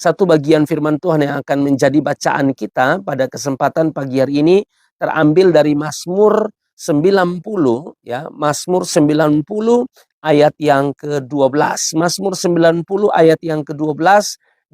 satu bagian firman Tuhan yang akan menjadi bacaan kita pada kesempatan pagi hari ini terambil dari Mazmur 90 ya, Mazmur 90 ayat yang ke-12. Mazmur 90 ayat yang ke-12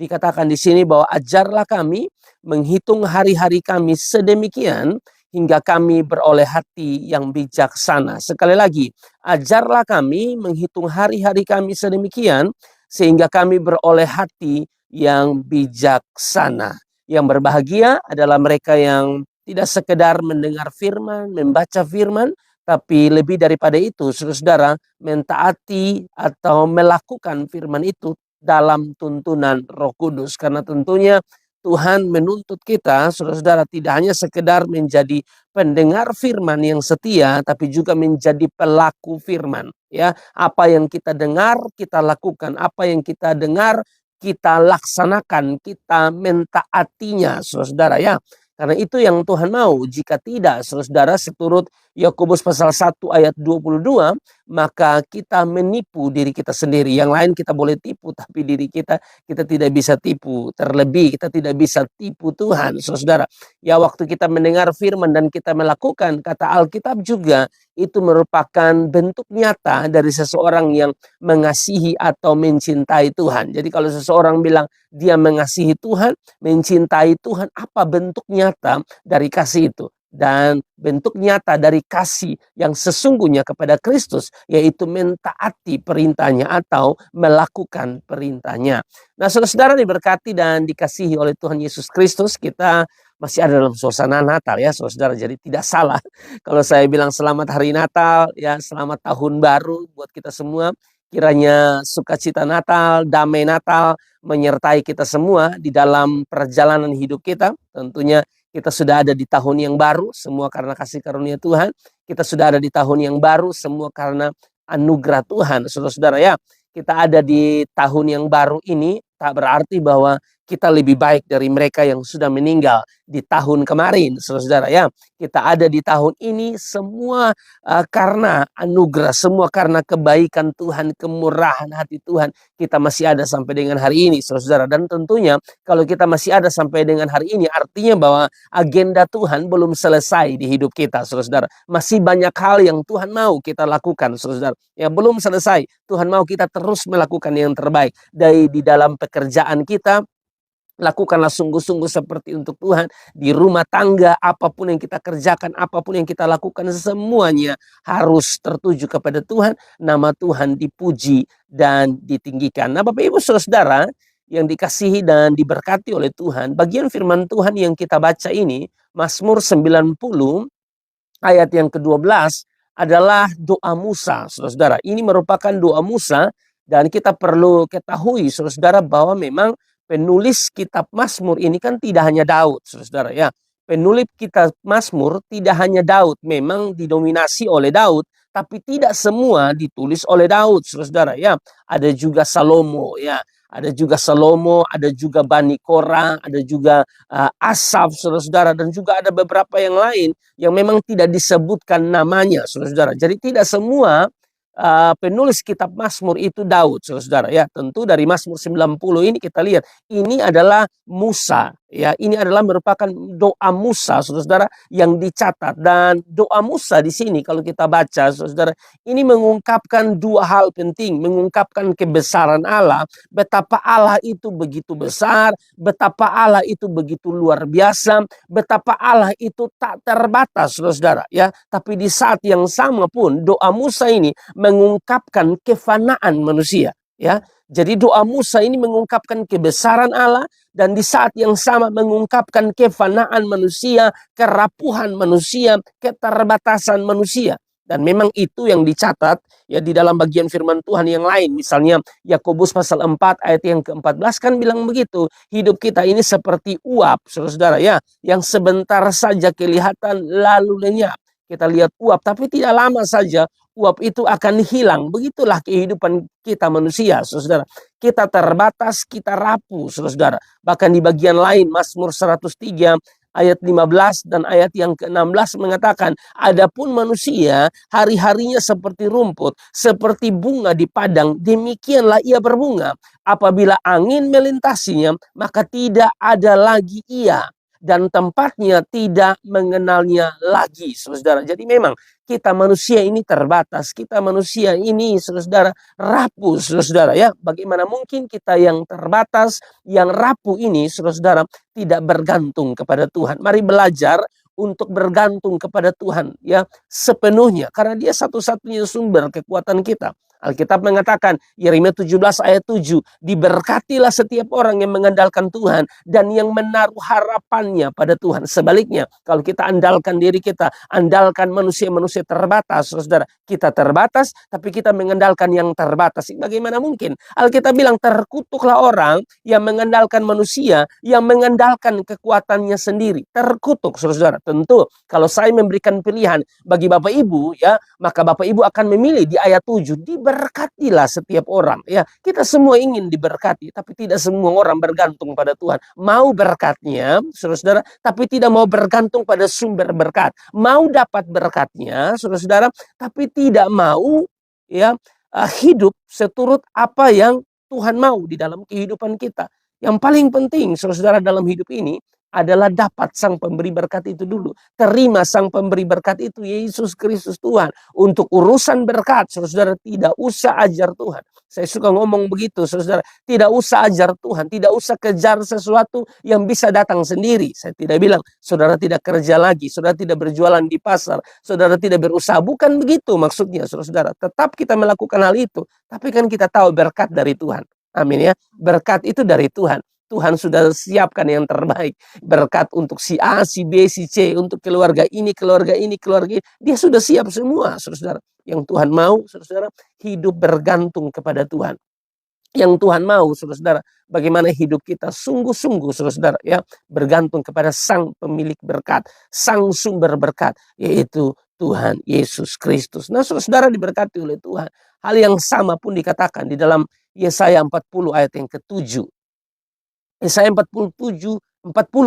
dikatakan di sini bahwa ajarlah kami menghitung hari-hari kami sedemikian hingga kami beroleh hati yang bijaksana. Sekali lagi, ajarlah kami menghitung hari-hari kami sedemikian sehingga kami beroleh hati yang bijaksana. Yang berbahagia adalah mereka yang tidak sekedar mendengar firman, membaca firman, tapi lebih daripada itu, saudara-saudara, mentaati atau melakukan firman itu dalam tuntunan Roh Kudus. Karena tentunya Tuhan menuntut kita, saudara-saudara, tidak hanya sekedar menjadi pendengar firman yang setia, tapi juga menjadi pelaku firman. Ya, apa yang kita dengar, kita lakukan. Apa yang kita dengar, kita laksanakan. Kita mentaatinya, saudara-saudara ya. Karena itu yang Tuhan mau. Jika tidak, saudara-saudara, seturut Yakobus pasal 1 ayat 22, maka kita menipu diri kita sendiri. Yang lain kita boleh tipu, tapi diri kita tidak bisa tipu. Terlebih kita tidak bisa tipu Tuhan, saudara-saudara. Ya, waktu kita mendengar firman dan kita melakukan, kata Alkitab juga, itu merupakan bentuk nyata dari seseorang yang mengasihi atau mencintai Tuhan. Jadi kalau seseorang bilang dia mengasihi Tuhan, mencintai Tuhan, apa bentuk nyata dari kasih itu? Dan bentuk nyata dari kasih yang sesungguhnya kepada Kristus, yaitu mentaati perintahnya atau melakukan perintahnya. Nah, saudara-saudara diberkati dan dikasihi oleh Tuhan Yesus Kristus, kita masih ada dalam suasana Natal ya, saudara. Jadi tidak salah kalau saya bilang selamat hari Natal ya, selamat tahun baru buat kita semua. Kiranya sukacita Natal, damai Natal menyertai kita semua di dalam perjalanan hidup kita. Tentunya kita sudah ada di tahun yang baru, semua karena kasih karunia Tuhan. Kita sudah ada di tahun yang baru, semua karena anugerah Tuhan. Saudara-saudara ya, kita ada di tahun yang baru ini tak berarti bahwa kita lebih baik dari mereka yang sudah meninggal di tahun kemarin, saudara-saudara ya. Kita ada di tahun ini semua karena anugerah, semua karena kebaikan Tuhan, kemurahan hati Tuhan. Kita masih ada sampai dengan hari ini, saudara-saudara. Dan tentunya kalau kita masih ada sampai dengan hari ini, artinya bahwa agenda Tuhan belum selesai di hidup kita, saudara-saudara. Masih banyak hal yang Tuhan mau kita lakukan, saudara-saudara. Ya, belum selesai. Tuhan mau kita terus melakukan yang terbaik. Dari di dalam pekerjaan kita, lakukanlah sungguh-sungguh seperti untuk Tuhan. Di rumah tangga, apapun yang kita kerjakan, apapun yang kita lakukan, semuanya harus tertuju kepada Tuhan. Nama Tuhan dipuji dan ditinggikan. Nah, Bapak Ibu Saudara yang dikasihi dan diberkati oleh Tuhan, bagian firman Tuhan yang kita baca ini, Mazmur 90 ayat yang ke-12 adalah doa Musa, saudara-saudara. Ini merupakan doa Musa dan kita perlu ketahui, saudara-saudara, bahwa memang penulis kitab Mazmur ini kan tidak hanya Daud, saudara-saudara ya. Penulis kitab Mazmur tidak hanya Daud, memang didominasi oleh Daud, tapi tidak semua ditulis oleh Daud, saudara-saudara ya. Ada juga Salomo ya. Ada juga Salomo, ada juga Bani Korah, ada juga Asaf, saudara-saudara, dan juga ada beberapa yang lain yang memang tidak disebutkan namanya, saudara-saudara. Jadi tidak semua penulis kitab Mazmur itu Daud, saudara-saudara ya. Tentu dari Mazmur 90 ini kita lihat ini adalah Musa ya. Ini adalah merupakan doa Musa, saudara-saudara, yang dicatat. Dan doa Musa di sini kalau kita baca, saudara, ini mengungkapkan dua hal penting, mengungkapkan kebesaran Allah, betapa Allah itu begitu besar, betapa Allah itu begitu luar biasa, betapa Allah itu tak terbatas, saudara-saudara ya. Tapi di saat yang sama pun doa Musa ini mengungkapkan kefanaan manusia ya. Jadi doa Musa ini mengungkapkan kebesaran Allah dan di saat yang sama mengungkapkan kefanaan manusia, kerapuhan manusia, keterbatasan manusia. Dan memang itu yang dicatat ya di dalam bagian firman Tuhan yang lain. Misalnya Yakobus pasal 4 ayat yang ke-14 kan bilang begitu. Hidup kita ini seperti uap, saudara-saudara ya, yang sebentar saja kelihatan lalu lenyap. Kita lihat uap, tapi tidak lama saja uap itu akan hilang. Begitulah kehidupan kita manusia, saudara. Kita terbatas, kita rapuh, saudara. Bahkan di bagian lain, Mazmur 103 ayat 15 dan ayat yang ke-16 mengatakan, adapun manusia hari-harinya seperti rumput, seperti bunga di padang, demikianlah ia berbunga. Apabila angin melintasinya, maka tidak ada lagi ia, dan tempatnya tidak mengenalnya lagi, saudara. Jadi memang kita manusia ini terbatas, kita manusia ini, saudara, rapuh, saudara ya. Bagaimana mungkin kita yang terbatas, yang rapuh ini, saudara, tidak bergantung kepada Tuhan. Mari belajar untuk bergantung kepada Tuhan ya sepenuhnya, karena Dia satu-satunya sumber kekuatan kita. Alkitab mengatakan, Yeremia 17 ayat 7, diberkatilah setiap orang yang mengandalkan Tuhan dan yang menaruh harapannya pada Tuhan. Sebaliknya, kalau kita andalkan diri kita, andalkan manusia-manusia terbatas, saudara, kita terbatas, tapi kita mengandalkan yang terbatas. Bagaimana mungkin? Alkitab bilang, terkutuklah orang yang mengandalkan manusia, yang mengandalkan kekuatannya sendiri. Terkutuk, saudara. Tentu, kalau saya memberikan pilihan bagi Bapak Ibu, ya, maka Bapak Ibu akan memilih di ayat 7, diberkatilah setiap orang. Ya, kita semua ingin diberkati, tapi tidak semua orang bergantung pada Tuhan. Mau berkatnya, saudara, tapi tidak mau bergantung pada sumber berkat. Mau dapat berkatnya, saudara, tapi tidak mau ya hidup seturut apa yang Tuhan mau di dalam kehidupan kita. Yang paling penting, saudara, dalam hidup ini adalah dapat sang pemberi berkat itu dulu. Terima sang pemberi berkat itu, Yesus Kristus Tuhan. Untuk urusan berkat, saudara, tidak usah ajar Tuhan. Saya suka ngomong begitu, saudara. Tidak usah ajar Tuhan, tidak usah kejar sesuatu yang bisa datang sendiri. Saya tidak bilang saudara tidak kerja lagi, saudara tidak berjualan di pasar, saudara tidak berusaha. Bukan begitu maksudnya, saudara. Tetap kita melakukan hal itu, tapi kan kita tahu berkat dari Tuhan. Amin ya. Berkat itu dari Tuhan. Tuhan sudah siapkan yang terbaik. Berkat untuk si A, si B, si C. Untuk keluarga ini, keluarga ini, keluarga ini. Dia sudah siap semua, saudara. Yang Tuhan mau, saudara, hidup bergantung kepada Tuhan. Yang Tuhan mau, saudara, bagaimana hidup kita sungguh-sungguh, saudara, ya, bergantung kepada sang pemilik berkat, sang sumber berkat, yaitu Tuhan Yesus Kristus. Nah, saudara diberkati oleh Tuhan. Hal yang sama pun dikatakan di dalam Yesaya 40 ayat yang ke-7. Yesaya 40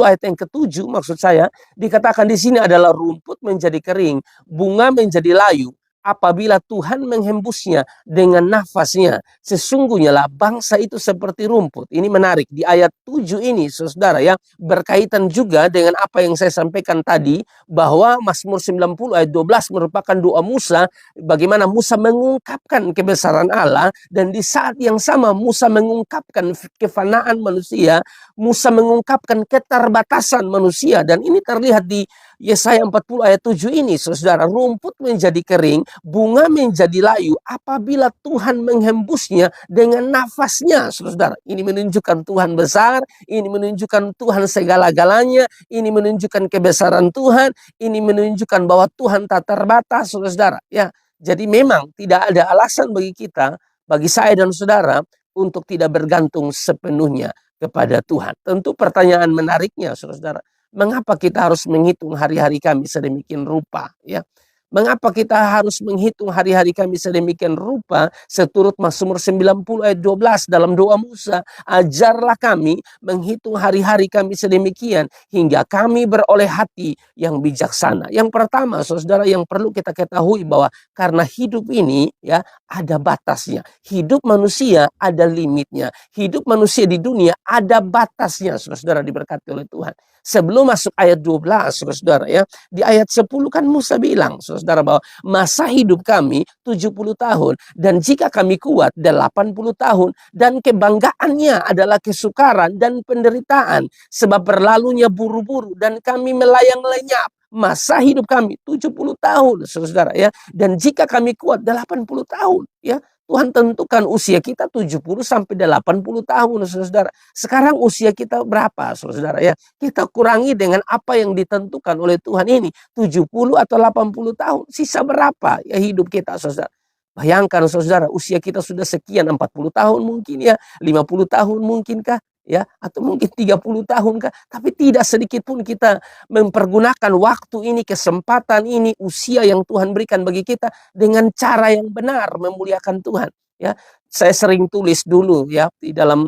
ayat yang ke-7 maksud saya, dikatakan di sini adalah rumput menjadi kering, bunga menjadi layu, apabila Tuhan menghembusnya dengan nafasnya. Sesungguhnya lah bangsa itu seperti rumput. Ini menarik di ayat 7 ini, saudara ya, berkaitan juga dengan apa yang saya sampaikan tadi, bahwa Mazmur 90 ayat 12 merupakan doa Musa, bagaimana Musa mengungkapkan kebesaran Allah, dan di saat yang sama Musa mengungkapkan kefanaan manusia, Musa mengungkapkan keterbatasan manusia, dan ini terlihat di Yesaya 40 ayat 7 ini, saudara. Rumput menjadi kering, bunga menjadi layu apabila Tuhan menghembusnya dengan nafasnya, saudara. Ini menunjukkan Tuhan besar, ini menunjukkan Tuhan segala-galanya, ini menunjukkan kebesaran Tuhan, ini menunjukkan bahwa Tuhan tak terbatas, saudara. Ya, jadi memang tidak ada alasan bagi kita, bagi saya dan saudara, untuk tidak bergantung sepenuhnya kepada Tuhan. Tentu pertanyaan menariknya, saudara, mengapa kita harus menghitung hari-hari kami sedemikian rupa, ya? Mengapa kita harus menghitung hari-hari kami sedemikian rupa? Seturut Mazmur 90 ayat 12 dalam doa Musa, ajarlah kami menghitung hari-hari kami sedemikian hingga kami beroleh hati yang bijaksana. Yang pertama, saudara, yang perlu kita ketahui bahwa karena hidup ini ya ada batasnya. Hidup manusia ada limitnya. Hidup manusia di dunia ada batasnya, saudara, diberkati oleh Tuhan. Sebelum masuk ayat 12, saudara ya, di ayat 10 kan Musa bilang, saudara, bahwa masa hidup kami 70 tahun dan jika kami kuat 80 tahun, dan kebanggaannya adalah kesukaran dan penderitaan sebab berlalunya buru-buru dan kami melayang lenyap. Masa hidup kami 70 tahun, saudara ya, dan jika kami kuat 80 tahun, ya. Tuhan tentukan usia kita 70 sampai 80 tahun, saudara. Sekarang usia kita berapa, saudara ya? Kita kurangi dengan apa yang ditentukan oleh Tuhan ini, 70 atau 80 tahun. Sisa berapa ya hidup kita, saudara? Bayangkan, saudara, usia kita sudah sekian, 40 tahun mungkin ya, 50 tahun mungkinkah? Ya, atau mungkin 30 tahun kah? Tapi tidak sedikit pun kita mempergunakan waktu ini, kesempatan ini, usia yang Tuhan berikan bagi kita dengan cara yang benar, memuliakan Tuhan. ya. Saya sering tulis dulu ya di dalam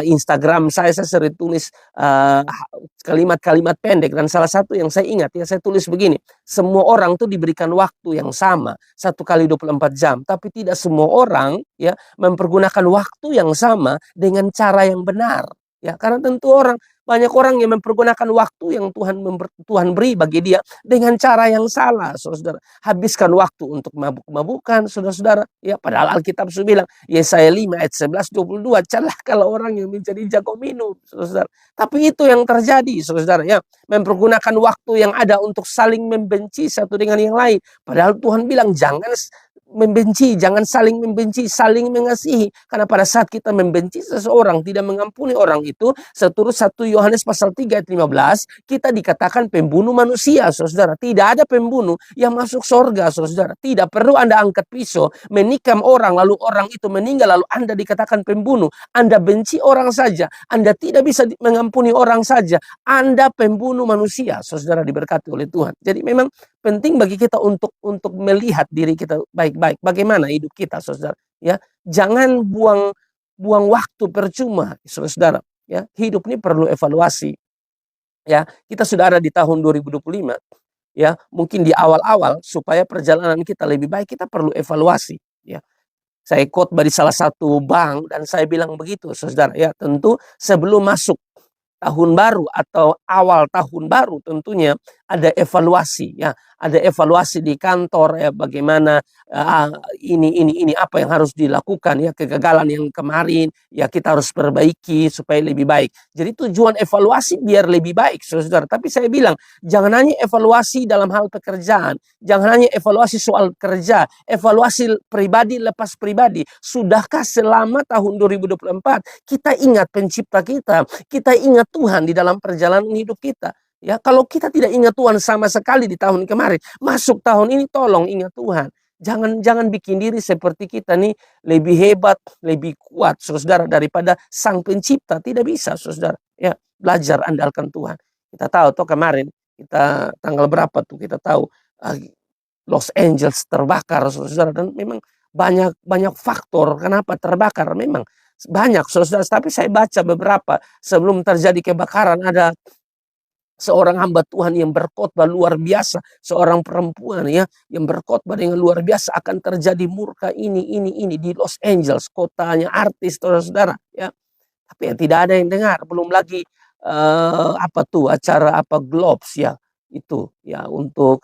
Instagram saya sering tulis kalimat-kalimat pendek, dan salah satu yang saya ingat ya, saya tulis begini, semua orang tuh diberikan waktu yang sama 1 kali 24 jam, tapi tidak semua orang ya mempergunakan waktu yang sama dengan cara yang benar ya, karena tentu banyak orang yang mempergunakan waktu yang Tuhan beri bagi dia dengan cara yang salah, saudara. Habiskan waktu untuk mabuk-mabukan, saudara-saudara. Ya, padahal Alkitab sudah bilang, Yesaya 5 ayat 11-22, celah kalau orang yang menjadi jago minum, saudara. Tapi itu yang terjadi, saudara. Ya, mempergunakan waktu yang ada untuk saling membenci satu dengan yang lain. Padahal Tuhan bilang, jangan membenci, jangan saling membenci, saling mengasihi. Karena pada saat kita membenci seseorang, tidak mengampuni orang itu, seturut 1 Yohanes pasal 3 ayat 15, kita dikatakan pembunuh manusia, saudara. Tidak ada pembunuh yang masuk surga, saudara. Tidak perlu Anda angkat pisau, menikam orang, lalu orang itu meninggal, lalu Anda dikatakan pembunuh. Anda benci orang saja, Anda tidak bisa mengampuni orang saja, Anda pembunuh manusia, saudara, diberkati oleh Tuhan. Jadi memang penting bagi kita untuk melihat diri kita baik-baik. Bagaimana hidup kita, saudara? Ya, jangan buang waktu percuma, saudara. Ya, hidup ini perlu evaluasi. Ya, kita sudah ada di tahun 2025. Ya, mungkin di awal-awal supaya perjalanan kita lebih baik, kita perlu evaluasi. Ya, saya khotbah di salah satu bank dan saya bilang begitu, saudara. Ya, tentu sebelum masuk tahun baru atau awal tahun baru tentunya ada evaluasi ya, ada evaluasi di kantor ya, bagaimana ini apa yang harus dilakukan ya, kegagalan yang kemarin ya kita harus perbaiki supaya lebih baik. Jadi tujuan evaluasi biar lebih baik, saudara. Tapi saya bilang jangan hanya evaluasi dalam hal pekerjaan, jangan hanya evaluasi soal kerja, evaluasi pribadi lepas pribadi. Sudahkah selama tahun 2024 kita ingat pencipta kita ingat Tuhan di dalam perjalanan hidup kita? Ya, kalau kita tidak ingat Tuhan sama sekali di tahun kemarin, masuk tahun ini tolong ingat Tuhan. Jangan bikin diri seperti kita nih lebih hebat, lebih kuat, saudara, daripada Sang Pencipta. Tidak bisa, saudara. Ya, belajar andalkan Tuhan. Kita tahu tuh kemarin, kita tanggal berapa tuh kita tahu Los Angeles terbakar, saudara, dan memang banyak faktor kenapa terbakar, memang banyak, saudara. Tapi saya baca beberapa sebelum terjadi kebakaran, ada seorang hamba Tuhan yang berkhotbah luar biasa, seorang perempuan ya yang berkhotbah dengan luar biasa akan terjadi murka ini di Los Angeles, kotanya artis, saudara ya. Tapi yang tidak ada yang dengar, belum lagi acara Globes ya itu ya untuk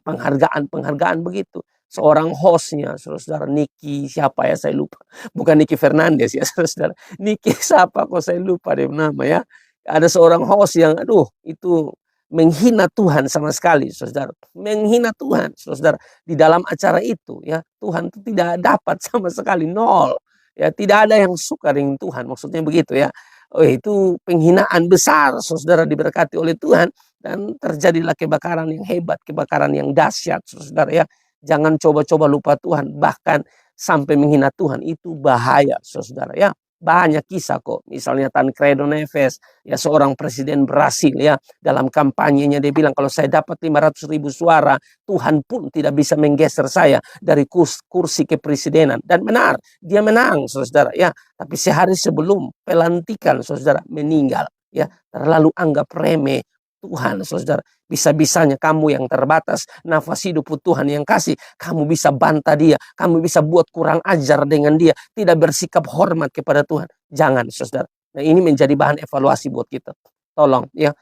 penghargaan begitu. Seorang hostnya, saudara, Niki siapa ya saya lupa, bukan Niki Fernandez ya, saudara. Niki siapa kok saya lupa deh nama ya. Ada seorang host yang itu menghina Tuhan sama sekali, saudara. Menghina Tuhan, saudara. Di dalam acara itu ya, Tuhan itu tidak dapat sama sekali, nol. Ya, tidak ada yang suka dengan Tuhan, maksudnya begitu ya. Oh, itu penghinaan besar, saudara, diberkati oleh Tuhan, dan terjadilah kebakaran yang hebat, kebakaran yang dahsyat, saudara ya. Jangan coba-coba lupa Tuhan, bahkan sampai menghina Tuhan, itu bahaya, saudara ya. Banyak kisah kok, misalnya Tancredo Neves, ya seorang presiden Brasil ya, dalam kampanyenya dia bilang kalau saya dapat 500.000 suara, Tuhan pun tidak bisa menggeser saya dari kursi kepresidenan. Dan benar, dia menang, saudara ya. Tapi sehari sebelum pelantikan, saudara, meninggal ya. Terlalu anggap remeh Tuhan, saudara. Bisa-bisanya kamu yang terbatas, nafas hidup Tuhan yang kasih, kamu bisa bantah dia, kamu bisa buat kurang ajar dengan dia, tidak bersikap hormat kepada Tuhan. Jangan, saudara. Nah, ini menjadi bahan evaluasi buat kita. Tolong ya,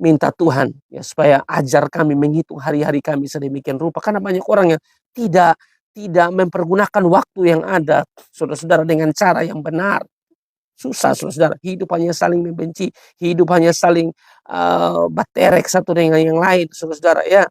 minta Tuhan ya supaya ajar kami menghitung hari-hari kami sedemikian rupa. Karena banyak orang yang tidak mempergunakan waktu yang ada, saudara-saudara, dengan cara yang benar. Susah, saudara. Hidup hanya saling membenci, hidup hanya saling baterek satu dengan yang lain, saudara ya.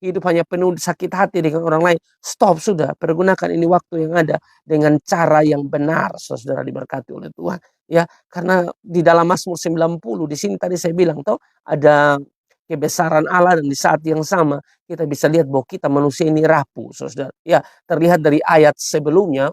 Hidup hanya penuh sakit hati dengan orang lain. Stop, sudah. Pergunakan ini waktu yang ada dengan cara yang benar, saudara, diberkati oleh Tuhan. Ya, karena di dalam Mazmur 90 di sini tadi saya bilang toh ada kebesaran Allah, dan di saat yang sama kita bisa lihat bahwa kita manusia ini rapuh, saudara. Ya, terlihat dari ayat sebelumnya,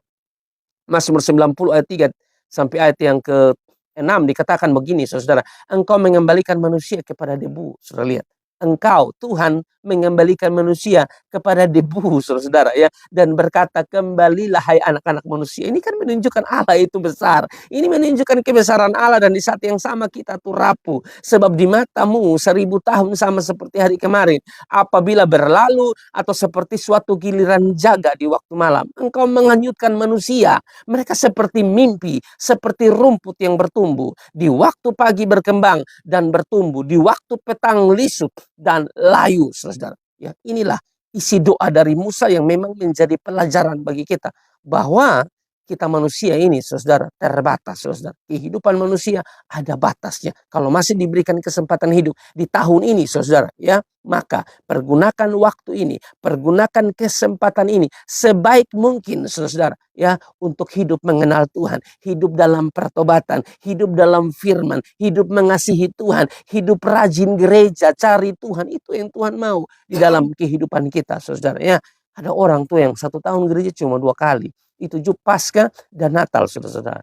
Mazmur 90 ayat 3 sampai ayat yang ke-6 dikatakan begini, saudara. Engkau mengembalikan manusia kepada debu, saudara lihat. engkau Tuhan mengembalikan manusia kepada debu, saudara-saudara ya, dan berkata, kembalilah hai anak-anak manusia. Ini kan menunjukkan Allah itu besar. Ini menunjukkan kebesaran Allah, dan di saat yang sama kita tuh rapuh. Sebab di matamu 1000 tahun sama seperti hari kemarin, apabila berlalu atau seperti suatu giliran jaga di waktu malam. Engkau menghanyutkan manusia. Mereka seperti mimpi, seperti rumput yang bertumbuh. Di waktu pagi berkembang dan bertumbuh, di waktu petang lisut dan layu, saudara. Ya, inilah isi doa dari Musa yang memang menjadi pelajaran bagi kita, bahwa kita manusia ini, saudara, terbatas, saudara. Kehidupan manusia ada batasnya. Kalau masih diberikan kesempatan hidup di tahun ini, saudara, ya, maka pergunakan waktu ini, pergunakan kesempatan ini sebaik mungkin, saudara, ya, untuk hidup mengenal Tuhan, hidup dalam pertobatan, hidup dalam firman, hidup mengasihi Tuhan, hidup rajin gereja, cari Tuhan. Itu yang Tuhan mau di dalam kehidupan kita, saudara, ya. Ada orang tuh yang 1 tahun gereja cuma 2 kali. Itu juga Paskah dan Natal, saudara-saudara.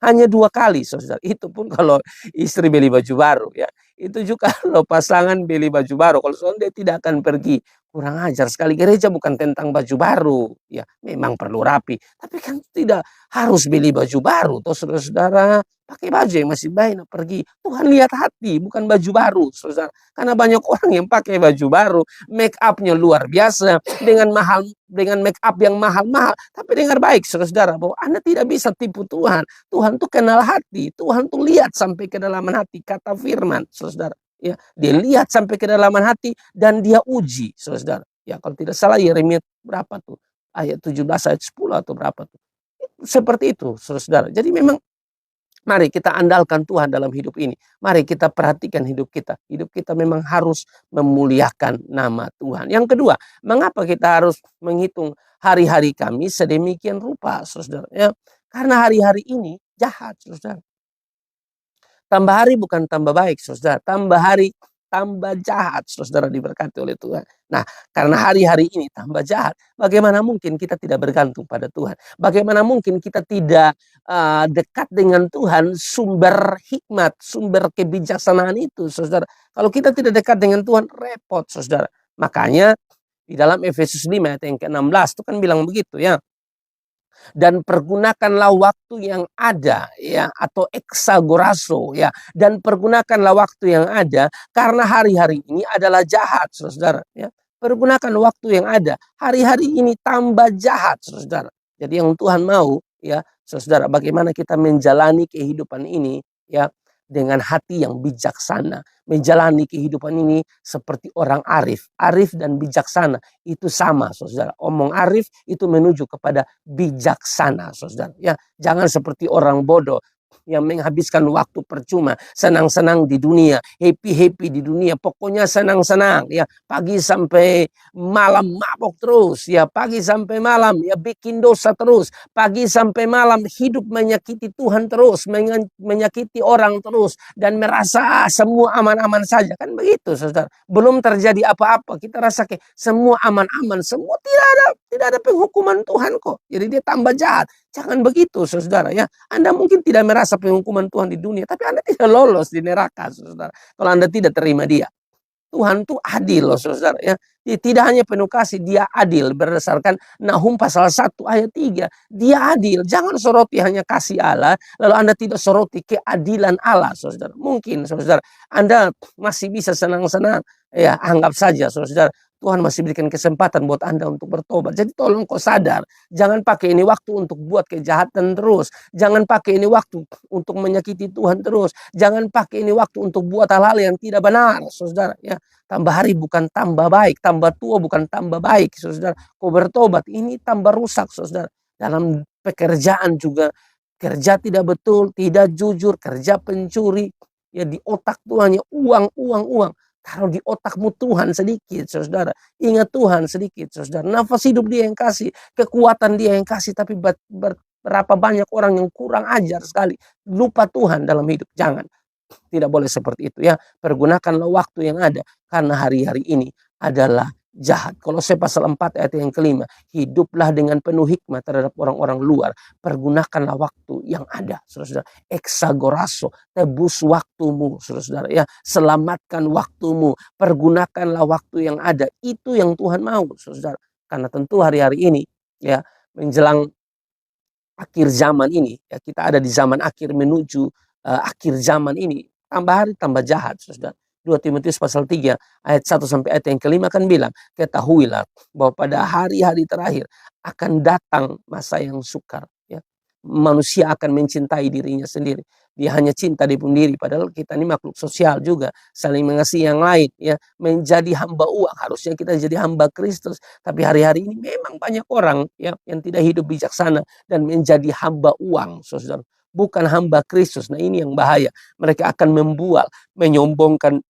Hanya 2 kali, saudara. Itu pun kalau istri beli baju baru, ya. Itu juga kalau pasangan beli baju baru. Kalau suami dia tidak akan pergi. Kurang ajar sekali. Gereja bukan tentang baju baru, ya. Memang perlu rapi, tapi kan tidak harus beli baju baru, toh saudara-saudara. Pakai baju yang masih baik, pergi. Tuhan lihat hati, bukan baju baru, saudara. Karena banyak orang yang pakai baju baru, make upnya luar biasa, dengan make up yang mahal-mahal. Tapi dengar baik, saudara-saudara, bahwa Anda tidak bisa tipu Tuhan. Tuhan tuh kenal hati, Tuhan tuh lihat sampai ke dalaman hati, kata firman, saudara. Ya, dia lihat sampai ke dalaman hati dan dia uji, saudara. Ya, kalau tidak salah Yeremia berapa tuh? Ayat 17 ayat 10 atau berapa tuh? Seperti itu, saudara. Jadi memang mari kita andalkan Tuhan dalam hidup ini. Mari kita perhatikan hidup kita. Hidup kita memang harus memuliakan nama Tuhan. Yang kedua, mengapa kita harus menghitung hari-hari kami sedemikian rupa, saudara? Ya, karena hari-hari ini jahat, saudara. Tambah hari bukan tambah baik, saudara. Tambah hari tambah jahat, saudara, diberkati oleh Tuhan. Nah, karena hari-hari ini tambah jahat, bagaimana mungkin kita tidak bergantung pada Tuhan? Bagaimana mungkin kita tidak dekat dengan Tuhan, sumber hikmat, sumber kebijaksanaan itu, saudara. Kalau kita tidak dekat dengan Tuhan, repot, saudara. Makanya di dalam Efesus 5 ayat yang ke-16 itu kan bilang begitu, ya. Dan pergunakanlah waktu yang ada, ya, atau exagorazo, ya, dan pergunakanlah waktu yang ada karena hari-hari ini adalah jahat, saudara, ya. Pergunakan waktu yang ada, hari-hari ini tambah jahat, saudara. Jadi yang Tuhan mau, ya, saudara, bagaimana kita menjalani kehidupan ini, ya, dengan hati yang bijaksana, menjalani kehidupan ini seperti orang arif. Arif dan bijaksana itu sama, saudara. Omong arif itu menuju kepada bijaksana, saudara. Ya, jangan seperti orang bodoh yang menghabiskan waktu percuma, senang-senang di dunia, happy-happy di dunia, pokoknya senang-senang, ya, pagi sampai malam mabok terus, ya, pagi sampai malam, ya, bikin dosa terus, pagi sampai malam hidup menyakiti Tuhan terus, menyakiti orang terus, dan merasa semua aman-aman saja, kan begitu, saudara. Belum terjadi apa-apa, kita rasa kayak semua aman-aman, semua tidak ada penghukuman Tuhan kok. Jadi dia tambah jahat. Jangan begitu, saudara, ya. Anda mungkin tidak merasa penghukuman Tuhan di dunia, tapi Anda tidak lolos di neraka, saudara. Kalau Anda tidak terima dia. Tuhan tuh adil loh, saudara, ya. Dia tidak hanya penuh kasih, dia adil berdasarkan Nahum pasal 1 ayat 3. Dia adil. Jangan soroti hanya kasih Allah, lalu Anda tidak soroti keadilan Allah, saudara. Mungkin, saudara, Anda masih bisa senang-senang, ya, anggap saja, saudara, Tuhan masih berikan kesempatan buat Anda untuk bertobat. Jadi tolong kau sadar, jangan pakai ini waktu untuk buat kejahatan terus. Jangan pakai ini waktu untuk menyakiti Tuhan terus. Jangan pakai ini waktu untuk buat hal-hal yang tidak benar, saudara, ya. Tambah hari bukan tambah baik, tambah tua bukan tambah baik, saudara. Kau bertobat, ini tambah rusak, saudara. Dalam pekerjaan juga, kerja tidak betul, tidak jujur, kerja pencuri, ya, di otak tuh hanya uang, uang, uang. Taruh di otakmu Tuhan sedikit, saudara. Ingat Tuhan sedikit, saudara. Nafas hidup dia yang kasih, kekuatan dia yang kasih, tapi berapa banyak orang yang kurang ajar sekali. Lupa Tuhan dalam hidup. Jangan. Tidak boleh seperti itu, ya. Pergunakanlah waktu yang ada, karena hari-hari ini adalah jahat. Kolose pasal 4 ayat yang kelima. Hiduplah dengan penuh hikmat terhadap orang-orang luar. Pergunakanlah waktu yang ada. Saudara-saudara. Exagorazo. Tebus waktumu. Saudara-saudara. Ya. Selamatkan waktumu. Pergunakanlah waktu yang ada. Itu yang Tuhan mau. Saudara-saudara. Karena tentu hari-hari ini. Ya. Menjelang akhir zaman ini. Ya, kita ada di zaman akhir menuju akhir zaman ini. Tambah hari tambah jahat. Saudara. 2 Timotius pasal 3 ayat 1 sampai ayat yang kelima kan bilang, ketahuilah bahwa pada hari-hari terakhir akan datang masa yang sukar. Ya. Manusia akan mencintai dirinya sendiri. Dia hanya cinta diri sendiri. Padahal kita ini makhluk sosial juga. Saling mengasihi yang lain. Ya. Menjadi hamba uang. Harusnya kita jadi hamba Kristus. Tapi hari-hari ini memang banyak orang ya, yang tidak hidup bijaksana. Dan menjadi hamba uang. Saudara. Bukan hamba Kristus. Nah ini yang bahaya. Mereka akan membual. Menyombongkan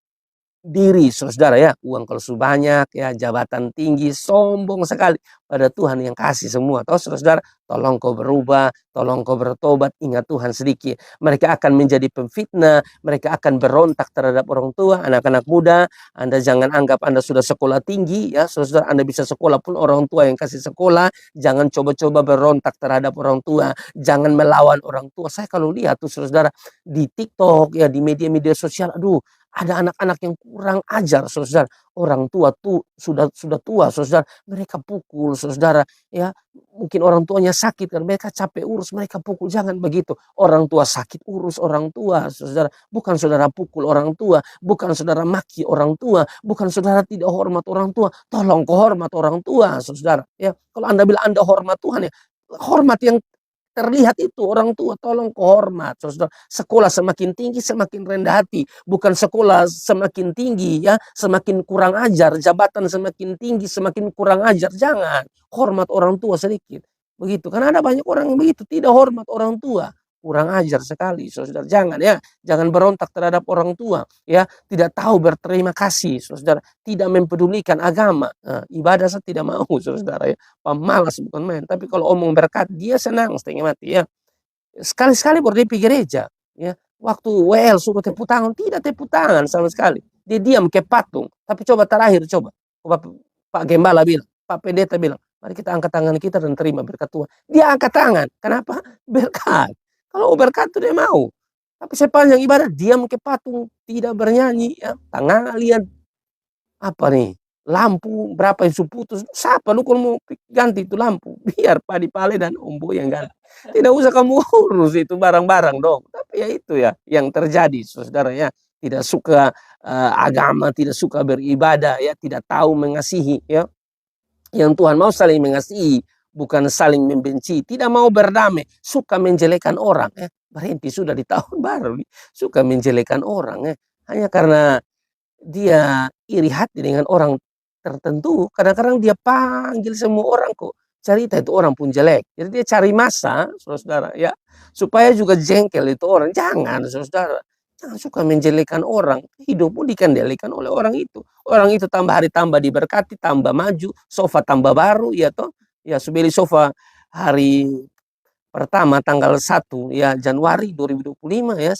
diri, saudara ya, uang kalau sudah banyak, ya, jabatan tinggi, sombong sekali pada Tuhan yang kasih semua. Tahu saudara, tolong kau berubah, tolong kau bertobat, ingat Tuhan sedikit. Mereka akan menjadi pemfitnah, mereka akan berontak terhadap orang tua, anak-anak muda. Anda jangan anggap Anda sudah sekolah tinggi, ya, saudara, Anda bisa sekolah pun orang tua yang kasih sekolah. Jangan coba-coba berontak terhadap orang tua, jangan melawan orang tua. Saya kalau lihat tuh saudara di TikTok, ya, di media-media sosial, aduh, ada anak-anak yang kurang ajar, saudara. Orang tua tuh sudah tua, saudara. Mereka pukul, saudara. Ya, mungkin orang tuanya sakit kan, mereka capek urus, mereka pukul. Jangan begitu. Orang tua sakit urus orang tua, saudara. Bukan saudara pukul orang tua, bukan saudara maki orang tua, bukan saudara tidak hormat orang tua. Tolong kau hormat orang tua, saudara. Ya, kalau Anda bilang Anda hormat Tuhan, ya, hormat yang terlihat itu orang tua, tolong kehormat. Saudara, sekolah semakin tinggi semakin rendah hati, bukan sekolah semakin tinggi ya semakin kurang ajar, jabatan semakin tinggi semakin kurang ajar. Jangan, hormat orang tua sedikit. Begitu. Karena ada banyak orang yang begitu, tidak hormat orang tua. Kurang ajar sekali, saudara. Jangan ya, jangan berontak terhadap orang tua, ya. Tidak tahu berterima kasih, saudara. Tidak mempedulikan agama. Nah, ibadah saya tidak mau, saudara ya. Pemalas bukan main. Tapi kalau omong berkat, dia senang setengah mati ya. Sekali-sekali baru dia pergi gereja. Ya. Waktu WL suruh tepuk tangan, tidak tepuk tangan sama sekali. Dia diam ke patung. Tapi coba terakhir, coba. Pak Gembala bilang, Pak Pendeta bilang, mari kita angkat tangan kita dan terima berkat Tuhan. Dia angkat tangan. Kenapa? Berkat. Kalau berkat itu dia mau. Tapi sepanjang ibadah, diam ke patung, tidak bernyanyi. Ya. Tangan lihat apa nih? Lampu berapa yang putus? Siapa lu kalau mau ganti itu lampu? Biar Padi Pale dan Ombo yang ganti. Tidak usah kamu urus itu barang-barang dong. Tapi ya itu ya yang terjadi, saudara ya. Tidak suka agama, tidak suka beribadah, ya, tidak tahu mengasihi, ya. Yang Tuhan mau saling mengasihi, bukan saling membenci. Tidak mau berdamai, suka menjelekan orang. Berhenti sudah di tahun baru, suka menjelekan orang. Hanya karena dia iri hati dengan orang tertentu, kadang-kadang dia panggil semua orang kok. Cerita itu orang pun jelek. Jadi dia cari masa, saudara, ya, supaya juga jengkel itu orang. Jangan, saudara. Jangan suka menjelekan orang. Hidupmu dikendalikan oleh orang itu. Orang itu tambah hari tambah diberkati, tambah maju, sofa tambah baru, ya toh. Ya, subeli sofa hari pertama tanggal 1 ya Januari 2025 ya.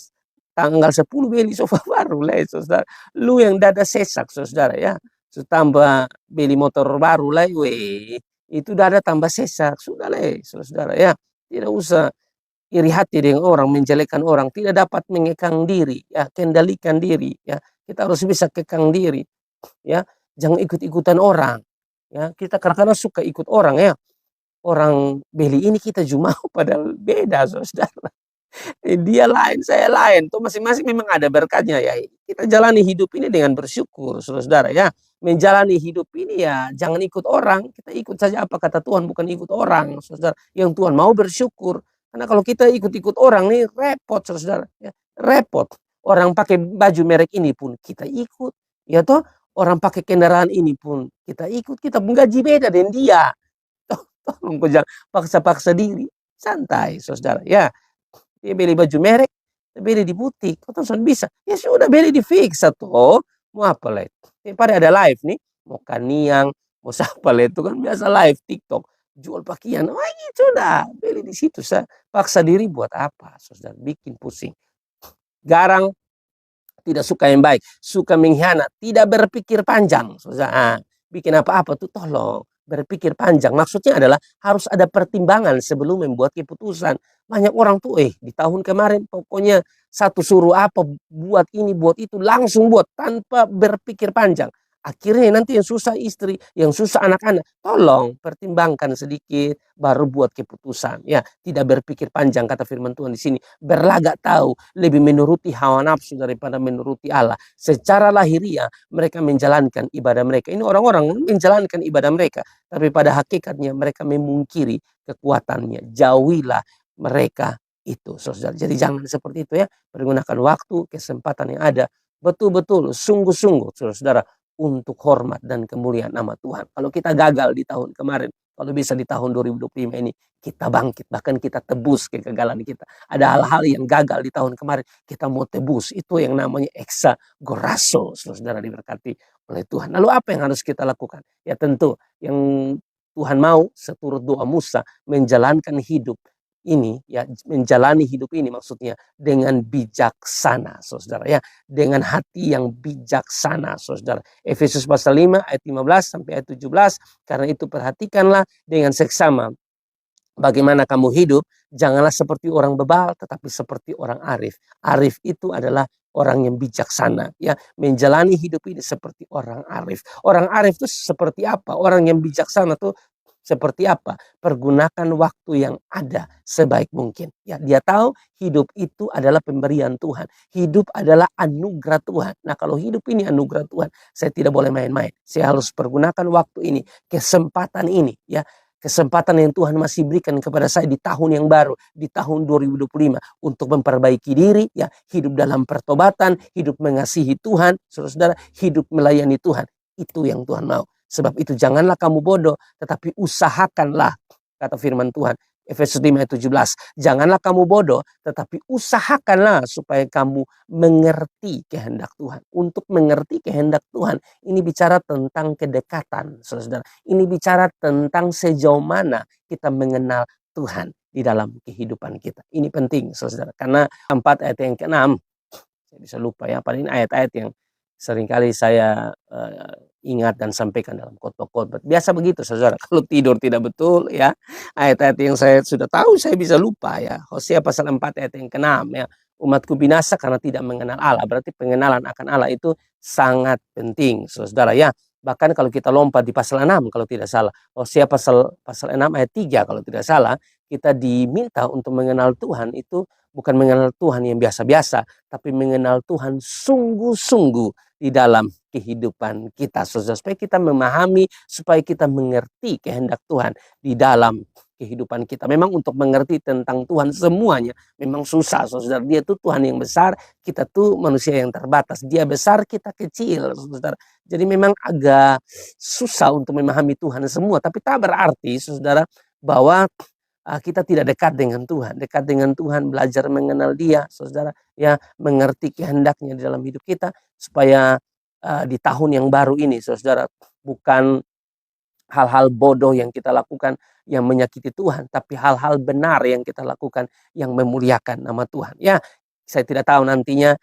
Tanggal 10 beli sofa baru lah, saudara. Lu yang dada sesak, saudara ya. Tambah beli motor baru lah, weh. Itu dada tambah sesak, sudah lah, saudara ya. Tidak usah iri hati dengan orang, menjelekan orang. Tidak dapat mengekang diri, ya, kendalikan diri, ya. Kita harus bisa kekang diri, ya. Jangan ikut-ikutan orang, ya. Kita kadang-kadang suka ikut orang, ya. Orang beli ini kita cuma padahal beda, saudara. Dia lain, saya lain. Tuh masing-masing memang ada berkatnya ya. Kita jalani hidup ini dengan bersyukur, saudara ya. Menjalani hidup ini ya jangan ikut orang. Kita ikut saja apa kata Tuhan, bukan ikut orang, saudara. Yang Tuhan mau bersyukur. Karena kalau kita ikut-ikut orang nih repot, saudara. Ya. Repot. Orang pakai baju merek ini pun kita ikut. Ya toh, orang pakai kendaraan ini pun kita ikut. Kita pun gaji beda dengan dia. Tolong kau jangan paksa-paksa diri. Santai, saudara. Ya. Dia beli baju merek, beli di butik, kau tuh bisa. Ya sudah beli di fix atau mau apa lah itu. Pada ada live nih, mau kaniang, mau siapa lah itu kan biasa live TikTok, jual pakaian. Wah ini sudah beli di situ. Saya paksa diri buat apa? Saudara bikin pusing. Garang, tidak suka yang baik, suka mengkhianat, tidak berpikir panjang. Saudara, bikin apa-apa tuh tolong berpikir panjang. Maksudnya adalah harus ada pertimbangan sebelum membuat keputusan. Banyak orang tuh di tahun kemarin pokoknya satu suruh apa, buat ini, buat itu, langsung buat tanpa berpikir panjang. Akhirnya nanti yang susah istri, yang susah anak-anak. Tolong pertimbangkan sedikit, baru buat keputusan. Ya, tidak berpikir panjang kata firman Tuhan di sini. Berlagak tahu, lebih menuruti hawa nafsu daripada menuruti Allah. Secara lahiriah mereka menjalankan ibadah mereka. Ini orang-orang menjalankan ibadah mereka, tapi pada hakikatnya mereka memungkiri kekuatannya. Jauhilah mereka itu, saudara. Jadi jangan seperti itu ya. Pergunakan waktu, kesempatan yang ada. Betul-betul, sungguh-sungguh, saudara, untuk hormat dan kemuliaan nama Tuhan. Kalau kita gagal di tahun kemarin, kalau bisa di tahun 2025 ini, kita bangkit, bahkan kita tebus kegagalan kita. Ada hal-hal yang gagal di tahun kemarin, kita mau tebus. Itu yang namanya exagorazo, saudara, diberkati oleh Tuhan. Lalu apa yang harus kita lakukan? Ya tentu, yang Tuhan mau seturut doa Musa, menjalankan hidup ini, ya menjalani hidup ini maksudnya dengan bijaksana, saudara ya, dengan hati yang bijaksana, saudara. Efesus pasal 5 ayat 15 sampai ayat 17. Karena itu perhatikanlah dengan seksama bagaimana kamu hidup, janganlah seperti orang bebal, tetapi seperti orang arif. Arif itu adalah orang yang bijaksana, ya, menjalani hidup ini seperti orang arif. Orang arif itu seperti apa? Orang yang bijaksana tuh seperti apa? Pergunakan waktu yang ada sebaik mungkin. Ya, dia tahu hidup itu adalah pemberian Tuhan. Hidup adalah anugerah Tuhan. Nah, kalau hidup ini anugerah Tuhan, saya tidak boleh main-main. Saya harus pergunakan waktu ini, kesempatan ini, ya. Kesempatan yang Tuhan masih berikan kepada saya di tahun yang baru, di tahun 2025, untuk memperbaiki diri, ya, hidup dalam pertobatan, hidup mengasihi Tuhan, saudara-saudara, hidup melayani Tuhan. Itu yang Tuhan mau. Sebab itu janganlah kamu bodoh, tetapi usahakanlah, kata firman Tuhan. Efesus 5 ayat 17. Janganlah kamu bodoh, tetapi usahakanlah supaya kamu mengerti kehendak Tuhan. Untuk mengerti kehendak Tuhan, ini bicara tentang kedekatan, saudara. Ini bicara tentang sejauh mana kita mengenal Tuhan di dalam kehidupan kita. Ini penting, saudara. Karena 4 ayat yang ke-6, saya bisa lupa ya, paling ayat-ayat yang seringkali saya ingat dan sampaikan dalam khotbah-khotbah. Biasa begitu, saudara. Kalau tidur tidak betul, ya, ayat-ayat yang saya sudah tahu saya bisa lupa, ya. Hosea pasal 4 ayat yang ke-6, ya. Umatku binasa karena tidak mengenal Allah. Berarti pengenalan akan Allah itu sangat penting, saudara, ya. Bahkan kalau kita lompat di pasal 6 kalau tidak salah, Hosea pasal 6 ayat 3 kalau tidak salah, kita diminta untuk mengenal Tuhan itu bukan mengenal Tuhan yang biasa-biasa, tapi mengenal Tuhan sungguh-sungguh di dalam kehidupan kita, saudara, supaya kita memahami, supaya kita mengerti kehendak Tuhan di dalam kehidupan kita. Memang untuk mengerti tentang Tuhan semuanya memang susah, saudara. Dia tuh Tuhan yang besar, kita tuh manusia yang terbatas. Dia besar, kita kecil, saudara. Jadi memang agak susah untuk memahami Tuhan semua, tapi tak berarti, saudara, bahwa kita tidak dekat dengan Tuhan. Dekat dengan Tuhan, belajar mengenal Dia, saudara, ya, mengerti kehendaknya di dalam hidup kita, supaya di tahun yang baru ini, saudara, bukan hal-hal bodoh yang kita lakukan yang menyakiti Tuhan, tapi hal-hal benar yang kita lakukan yang memuliakan nama Tuhan. Ya, saya tidak tahu nantinya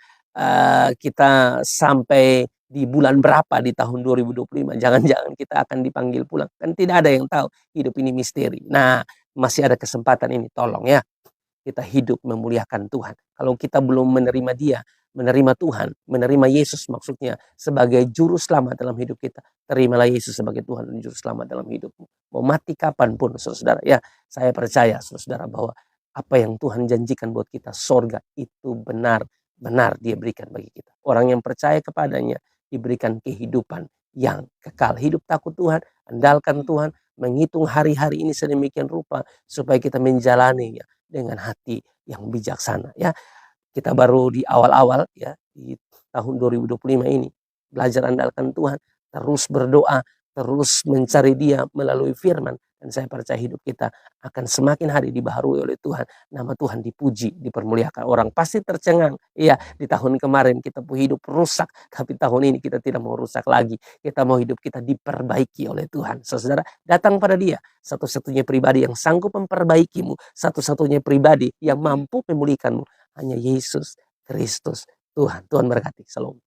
kita sampai di bulan berapa di tahun 2025. Jangan-jangan kita akan dipanggil pulang. Kan tidak ada yang tahu. Hidup ini misteri. Nah, masih ada kesempatan ini. Tolong ya, kita hidup memuliakan Tuhan. Kalau kita belum menerima Dia, menerima Tuhan, menerima Yesus maksudnya sebagai juru selamat dalam hidup kita, terimalah Yesus sebagai Tuhan dan juru selamat dalam hidupmu. Mau mati kapanpun, saudara, ya, saya percaya, saudara, bahwa apa yang Tuhan janjikan buat kita, sorga itu benar-benar Dia berikan bagi kita. Orang yang percaya kepadanya diberikan kehidupan yang kekal. Hidup takut Tuhan, andalkan Tuhan, menghitung hari-hari ini sedemikian rupa supaya kita menjalaninya dengan hati yang bijaksana, ya. Kita baru di awal-awal, ya, di tahun 2025 ini. Belajar andalkan Tuhan, terus berdoa, terus mencari Dia melalui firman. Dan saya percaya hidup kita akan semakin hari dibaharui oleh Tuhan. Nama Tuhan dipuji, dipermuliakan. Orang pasti tercengang. Iya, di tahun kemarin kita hidup rusak. Tapi tahun ini kita tidak mau rusak lagi. Kita mau hidup kita diperbaiki oleh Tuhan. Saudara, datang pada Dia. Satu-satunya pribadi yang sanggup memperbaikimu. Satu-satunya pribadi yang mampu memulihkanmu. Hanya Yesus Kristus Tuhan. Tuhan berkati. Shalom.